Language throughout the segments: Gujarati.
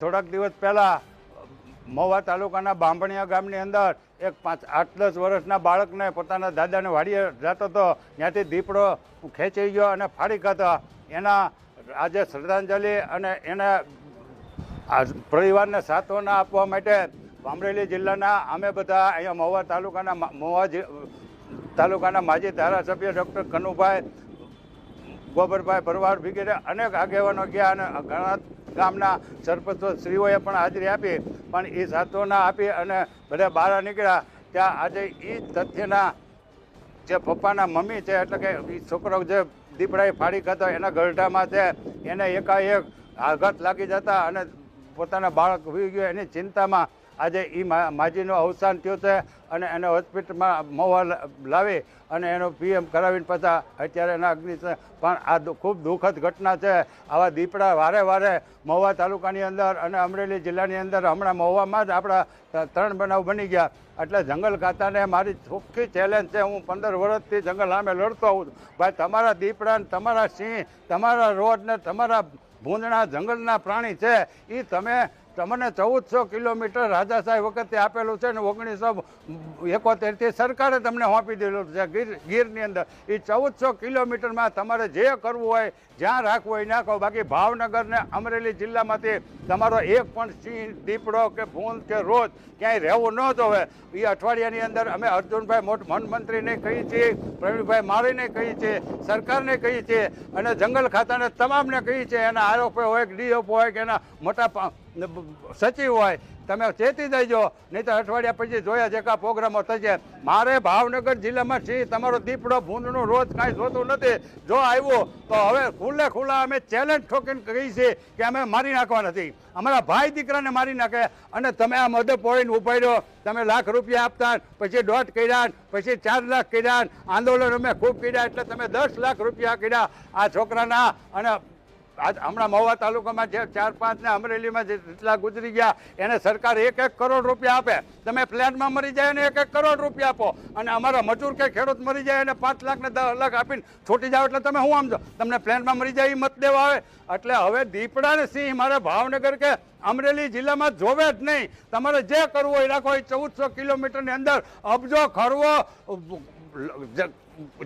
થોડાક દિવસ પહેલાં મહુવા તાલુકાના બાંભણિયા ગામની અંદર એક 8-10 વર્ષના બાળકને પોતાના દાદાને વાડીએ જતો હતો, ત્યાંથી દીપડો ખેંચી ગયો અને ફાડી ખાતો. એના આજે શ્રદ્ધાંજલિ અને એના પરિવારને સાંત્વના આપવા માટે અમરેલી જિલ્લાના અમે બધા અહીંયા મહુવા તાલુકાના માજી ધારાસભ્ય ડૉક્ટર કનુભાઈ, ગોબરભાઈ ભરવાડ વગેરે અનેક આગેવાનો ગયા અને ઘણા ગામના સરપંચો શ્રીઓએ પણ હાજરી આપી, પણ એ સાંત્વના આપી અને બધા બહાર નીકળ્યા. ત્યાં આજે એ તથ્યના જે પપ્પાના મમ્મી છે, એટલે કે એ છોકરો જે દીપડાએ ફાડી ખાતો એના ગરઢામાં છે, એને એકાએક આઘાત લાગી જતા અને પોતાના બાળક વી ગયો એની ચિંતામાં આજે એ માજીનું અવસાન થયું છે અને એને હોસ્પિટલમાં મહુવા લાવી અને એનો પીએમ કરાવીને પાછા અત્યારે એના અગ્નિ. પણ આ ખૂબ દુઃખદ ઘટના છે. આવા દીપડા વારે વારે મહુવા તાલુકાની અંદર અને અમરેલી જિલ્લાની અંદર હમણાં મહુવામાં જ આપણા 3 બનાવ બની ગયા. એટલે જંગલ ખાતાને મારી ચોખ્ખી ચેલેન્જ છે. હું 15 વર્ષથી જંગલ સામે લડતો આવું છું. ભાઈ, તમારા દીપડા ને તમારા સિંહ, તમારા રોડ ને તમારા ભૂંદણા જંગલના પ્રાણી છે, એ તમને 1400 કિલોમીટર રાજાશાહી વખતે આપેલું છે ને 1971થી સરકારે તમને સોંપી દીધેલું છે ગીરની અંદર. એ 1400 કિલોમીટરમાં તમારે જે કરવું હોય, જ્યાં રાખવું હોય નાખો. બાકી ભાવનગર ને અમરેલી જિલ્લામાંથી તમારો એક પણ સિંહ, દીપડો કે ભૂંડ કે રોજ ક્યાંય રહેવું ન જોવે. એ અઠવાડિયાની અંદર અમે અર્જુનભાઈ વનમંત્રીને કહીએ છીએ, પ્રવીણભાઈ માળીને કહીએ છીએ, સરકારને કહીએ છીએ અને જંગલ ખાતાને તમામને કહીએ છીએ. એના આરોપો હોય કે ડીએફઓ હોય કે એના મોટા સચિવ હોય, તમે ચેતી દેજો, નહીં તો અઠવાડિયા પછી જોયા જે કાં પ્રોગ્રામો થશે. મારે ભાવનગર જિલ્લામાં સિંહ, તમારો દીપડો, ભૂંડનું રોજ કાંઈ જોતું નથી. જો આવ્યું તો હવે ખુલ્લા અમે ચેલેન્જ ઠોકીને કહીએ છીએ કે અમે મારી નાખવા નથી. અમારા ભાઈ દીકરાને મારી નાખે અને તમે આ મદદ પોળીને ઉભા રહ્યો. તમે લાખ રૂપિયા આપતા, પછી 1.5 કર્યા, પછી 4 લાખ કર્યા, આંદોલન અમે ખૂબ કર્યા, એટલે તમે 10 લાખ રૂપિયા કર્યા આ છોકરાના. અને હમણાં મહુવા તાલુકામાં જે 4-5 ને અમરેલીમાં જેટલા ગુજરી ગયા એને સરકાર 1-1 કરોડ રૂપિયા આપે. તમે પ્લેનમાં મરી જાય અને 1-1 કરોડ રૂપિયા આપો અને અમારા મજૂર કે ખેડૂત મરી જાય અને 5 લાખ ને 10 લાખ આપીને છૂટી જાવ. એટલે તમે શું સમજો? તમને પ્લેનમાં મરી જાય એ મત દેવા આવે? એટલે હવે દીપડા ને સિંહ મારે ભાવનગર કે અમરેલી જિલ્લામાં જોવે જ નહીં. તમારે જે કરવું હોય રાખો. 1400 કિલોમીટરની અંદર અબજો ખરવો,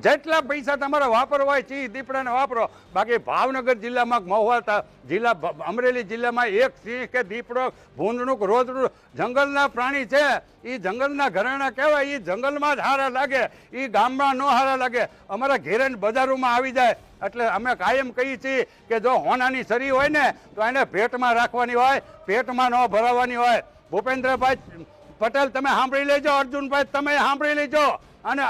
જેટલા પૈસા તમારા વાપરવા હોય સિંહ દીપડાને વાપરો. બાકી ભાવનગર જિલ્લામાં, મહુવા જિલ્લા, અમરેલી જિલ્લામાં એક સિંહ કે દીપડો, ભૂંડનું રોજનું જંગલના પ્રાણી છે. એ જંગલના ઘરાણા કહેવાય. એ જંગલમાં જ હારા લાગે, એ ગામમાં ન હારા લાગે. અમારા ઘેરેન બજારોમાં આવી જાય. એટલે અમે કાયમ કહીએ છીએ કે જો હોનાની શરી હોય ને તો એને પેટમાં રાખવાની હોય, પેટમાં ન ભરાવાની હોય. ભૂપેન્દ્રભાઈ પટેલ તમે સાંભળી લેજો, અર્જુનભાઈ તમે સાંભળી લેજો. અને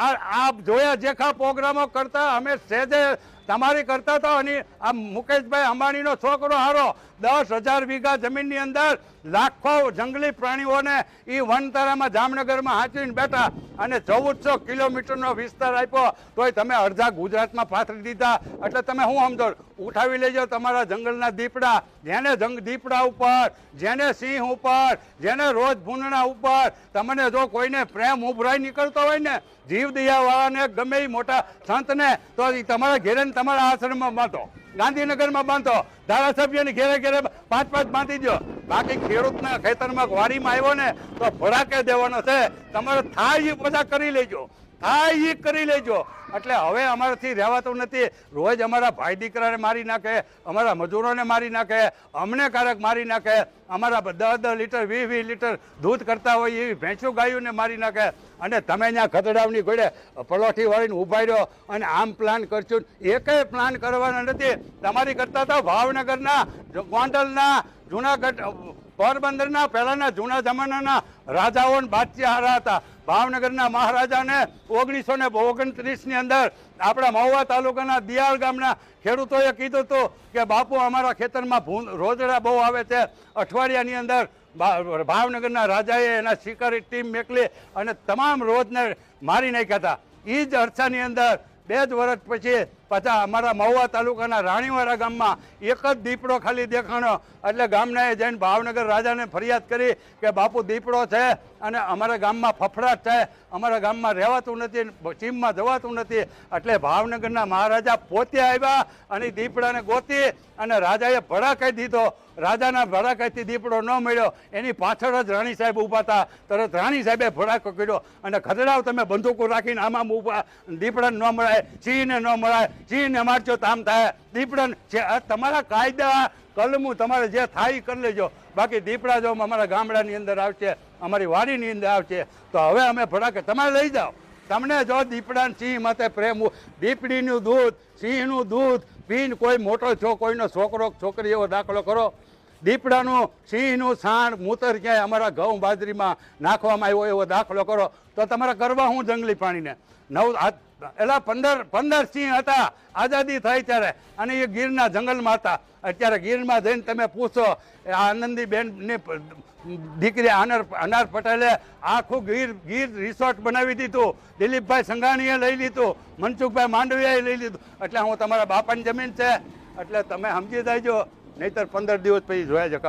આ જોયા જેખા પ્રોગ્રામો કરતા અમે સહેજે તમારી કરતા હતા. અને આ મુકેશભાઈ અંબાણીનો છોકરો હારો 10,000 વીઘા જમીનની અંદર લાખો જંગલી પ્રાણીઓને એ વનતારામાં જામનગરમાં હાંચવીને બેઠા અને 1400 કિલોમીટરનો વિસ્તાર આપ્યો તોય તમે અડધા ગુજરાતમાં પાથરી દીધા. એટલે તમે શું સમજો? ઉઠાવી લેજો તમારા જંગલના દીપડા. જેને દીપડા ઉપર, જેને સિંહ ઉપર, જેને રોજ ભૂંડણા ઉપર તમને જો કોઈને પ્રેમ ઉભરાઈ નીકળતો હોય ને, જીવ દયાવાળાને, ગમે એ મોટા સંતને, તો તમારા ઘેરે તમારા આશ્રમમાં બાંધો, ગાંધીનગરમાં બાંધો, ધારાસભ્યની ઘેરે ઘેરે 5-5 બાંધી દો. બાકી ખેડૂતના ખેતરમાં વાડીમાં આવ્યો ને તો ભડાકે દેવાનો છે. તમારે થાય એ બધા કરી લેજો, થાય એ કરી લેજો. એટલે હવે અમારાથી રહેવાતું નથી. રોજ અમારા ભાઈ દીકરાને મારી નાખે, અમારા મજૂરોને મારી નાખે, અમને ક્યારેક મારી નાખે, અમારા 10-10 લીટર 20-20 લીટર દૂધ કરતા હોય એવી ભેંસું ગાયોને મારી નાખે. અને તમે ત્યાં ખતડાવની ઘોડે પલોઠી વાળીને ઉભા રહ્યો અને આમ પ્લાન કરશું. એકેય પ્લાન કરવાના નથી. તમારી કરતા તો ભાવનગરના, ગોંડલના, જુનાગઢ, પોરબંદરના પહેલાના જૂના જમાનાના રાજાઓ બાદશાહ હારા હતા. ભાવનગરના મહારાજાને 1929ની અંદર આપણા મહુવા તાલુકાના દિયાળ ગામના ખેડૂતોએ કીધું હતું કે બાપુ અમારા ખેતરમાં રોજડા બહુ આવે છે. અઠવાડિયાની અંદર ભાવનગરના રાજાએ એના શિકારી ટીમ મોકલી અને તમામ રોજને મારી નાખ્યા હતા. એ જ અરસાની અંદર 2 જ વર્ષ પછી પાછા અમારા મહુવા તાલુકાના રાણીવાડા ગામમાં એક જ દીપડો ખાલી દેખાણો એટલે ગામનાએ જઈને ભાવનગર રાજાને ફરિયાદ કરી કે બાપુ દીપડો છે અને અમારા ગામમાં ફફડાટ છે, અમારા ગામમાં રહેવાતું નથી, ચીમમાં જવાતું નથી. એટલે ભાવનગરના મહારાજા પોતે આવ્યા અને દીપડાને ગોતી અને રાજાએ ભડાકાઈ દીધો. રાજાના ભડાકાઈથી દીપડો ન મળ્યો, એની પાછળ જ રાણી સાહેબ ઊભા હતા. તરત રાણી સાહેબે ભડાકો કર્યો અને ખદડાવ તમે બંદૂકો રાખીને આમાં ઊભા, દીપડાને ન મળાય, સિંહને ન મળાય, સિંહને મારજો તો આમ થાય, દીપડાને તમારા કાયદા કલમું તમારે જે થાય એ કરી લેજો. બાકી દીપડા જો અમારા ગામડાની અંદર આવશે, અમારી વાડીની અંદર આવશે તો હવે અમે ભડાકે તમારે લઈ જાઓ. તમને જો દીપડા સિંહ માટે પ્રેમ, દીપડીનું દૂધ, સિંહનું દૂધ પીને કોઈ મોટો છો, કોઈનો છોકરો છોકરી એવો દાખલો કરો. દીપડાનું સિંહનું સાણ મૂતર ક્યાંય અમારા ઘઉં બાજરીમાં નાખવામાં આવ્યો એવો દાખલો કરો તો તમારે કરવા હું જંગલી પ્રાણીને. એલા 15 સિંહ હતા આઝાદી થઈ ત્યારે અને એ ગીરના જંગલમાં હતા. અત્યારે ગીરમાં જઈને તમે પૂછો, આનંદીબેનની દીકરી અનાર પટેલે આખું ગીર રિસોર્ટ બનાવી દીધું, દિલીપભાઈ સંઘાણીએ લઈ લીધું, મનસુખભાઈ માંડવીયાએ લઈ લીધું. એટલે હું તમારા બાપાની જમીન છે એટલે તમે સમજી જાયજો, નહીતર 15 દિવસ પછી જોયા જકા.